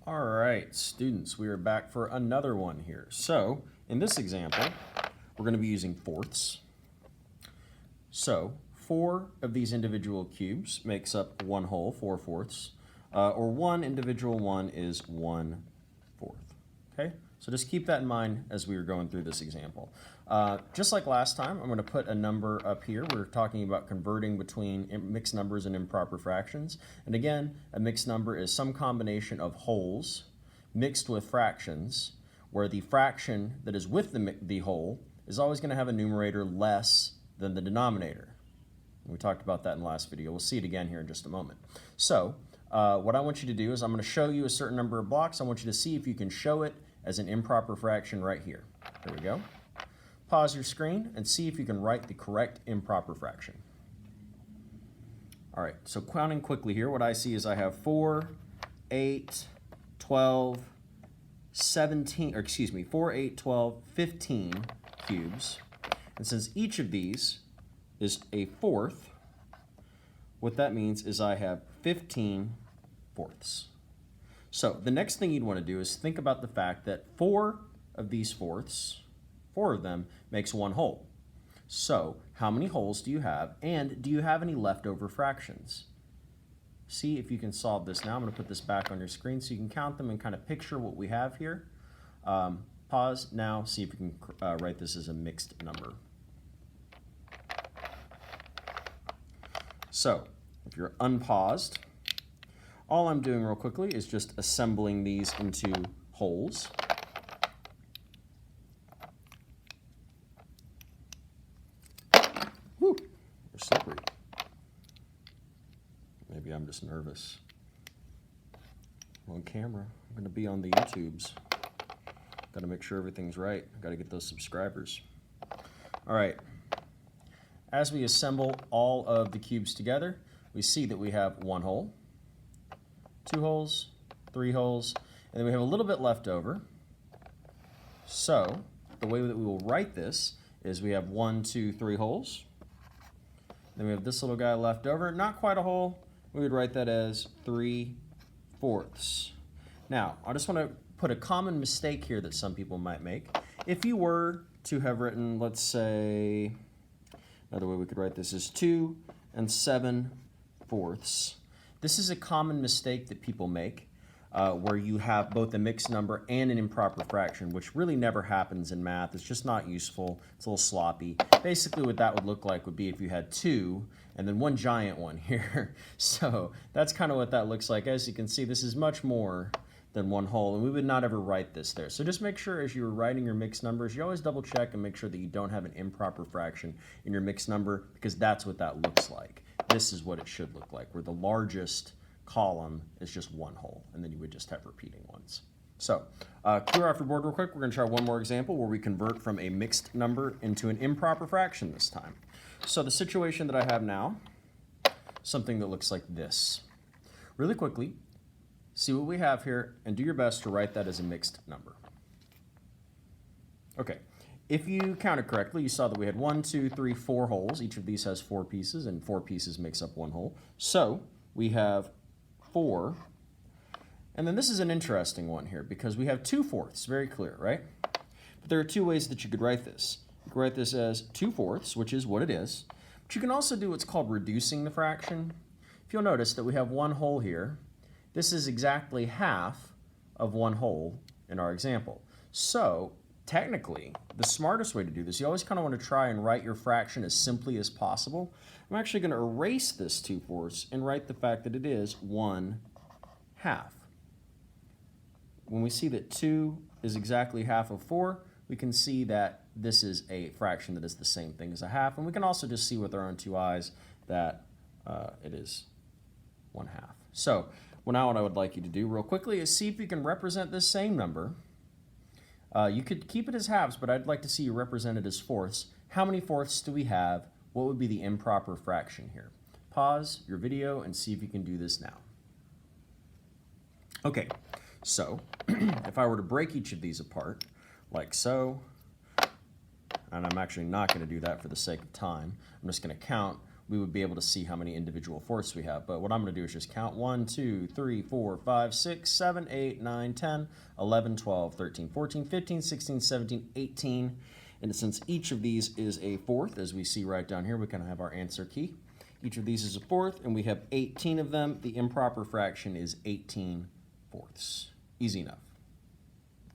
All right, students, we are back for another one here. So, in this example, we're going to be using fourths. So, 4 of these individual cubes makes up one whole, 4 fourths, or one individual one is 1 fourth. Okay, so just keep that in mind as we are going through this example. Just like last time, I'm going to put a number up here. We're talking about converting between mixed numbers and improper fractions. And again, a mixed number is some combination of wholes mixed with fractions, where the fraction that is with the whole is always going to have a numerator less than the denominator. We talked about that in the last video. We'll see it again here in just a moment. So, what I want you to do is I'm going to show you a certain number of blocks. I want you to see if you can show it as an improper fraction right here. There we go. Pause your screen and see if you can write the correct improper fraction. All right, so counting quickly here, what I see is I have 4, 8, 12, 17, or excuse me, 4, 8, 12, 15 cubes. And since each of these is a fourth, what that means is I have 15 fourths. So the next thing you'd want to do is think about the fact that 4 of these fourths, 4 of them, makes one whole. So how many wholes do you have, and do you have any leftover fractions? See if you can solve this now. I'm going to put this back on your screen so you can count them and kind of picture what we have here. Pause now, see if you can write this as a mixed number. So if you're unpaused, all I'm doing real quickly is just assembling these into wholes. Woo, they're slippery. Maybe I'm just nervous. I'm on camera. I'm going to be on the YouTubes. Got to make sure everything's right. Got to get those subscribers. All right. As we assemble all of the cubes together, we see that we have 1 hole, 2 holes, 3 holes, and then we have a little bit left over. So the way that we will write this is we have 1, 2, 3 holes. Then we have this little guy left over, not quite a hole. We would write that as 3 fourths. Now, I just want to put a common mistake here that some people might make. If you were to have written, let's say, another way we could write this is 2 and 7 fourths. This is a common mistake that people make where you have both a mixed number and an improper fraction, which really never happens in math. It's just not useful. It's a little sloppy. Basically what that would look like would be if you had 2 and then one giant one here. So that's kind of what that looks like. As you can see, this is much more than 1 whole, and we would not ever write this there. So just make sure as you're writing your mixed numbers, you always double check and make sure that you don't have an improper fraction in your mixed number, because that's what that looks like. This is what it should look like, where the largest column is just 1 whole, and then you would just have repeating ones. So clear off your board real quick. We're going to try one more example where we convert from a mixed number into an improper fraction this time. So the situation that I have now, something that looks like this. Really quickly, see what we have here and do your best to write that as a mixed number. Okay, if you counted correctly, you saw that we had 1, 2, 3, 4 holes. Each of these has 4 pieces, and 4 pieces makes up 1 whole. So we have 4, and then this is an interesting one here because we have 2 fourths, very clear, right? But there are 2 ways that you could write this. You could write this as 2 fourths, which is what it is, but you can also do what's called reducing the fraction. If you'll notice that we have 1 whole here, this is exactly half of 1 whole in our example. So technically, the smartest way to do this, you always kind of want to try and write your fraction as simply as possible. I'm actually going to erase this 2 fourths and write the fact that it is 1 half. When we see that 2 is exactly half of 4, we can see that this is a fraction that is the same thing as a half, and we can also just see with our own 2 eyes that it is 1 half. So now what I would like you to do real quickly is see if you can represent this same number. You could keep it as halves, but I'd like to see you represent it as fourths. How many fourths do we have? What would be the improper fraction here? Pause your video and see if you can do this now. Okay, so if I were to break each of these apart, like so, and I'm actually not going to do that for the sake of time, I'm just going to count we would be able to see how many individual fourths we have. But what I'm going to do is just count 1, 2, 3, 4, 5, 6, 7, 8, 9, 10, 11, 12, 13, 14, 15, 16, 17, 18. And since each of these is a fourth, as we see right down here, we can have our answer key. Each of these is a fourth, and we have 18 of them. The improper fraction is 18 fourths. Easy enough.